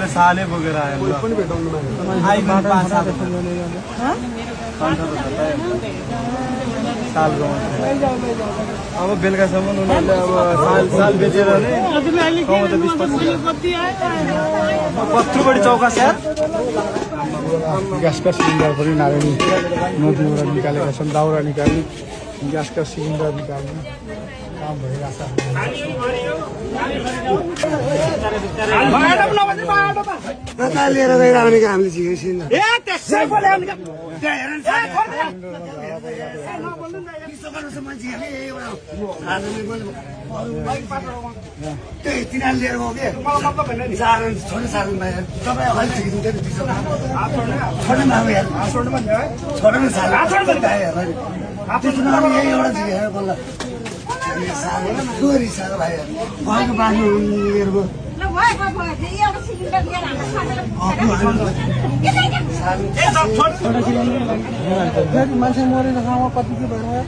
अहिले सालै बोकेर आयो पनि भेटाउनु आइफोन 5 सालको अब बेलुकासम्म उनीहरूले अब साल बेचेर नै कमाउँछ 20-25 कत्रो बढी चौकास यार ग्यासका सिलिन्डर पनि नारायणी नदीबाट निकालेका छन् दाउरा निकाल्ने ग्यासका सिलिन्डर निकाल्ने काम भइरहेछ लिएर गइरहने कि हामीले झिकेको सिलिन्डर त्यही तिनीहरूले लिएर गयो कि छोड्ने साधन भयो तपाईँ अगाडि झिकिदिन्थ्यो नि छोड्ने भएको हेर छोड्ने साधन यही एउटा झिकेर बल्ल चोरी छ भाइ भएको बाँड्नु लिएर गयो मान्छे मरेको ठाउँमा कति के भयो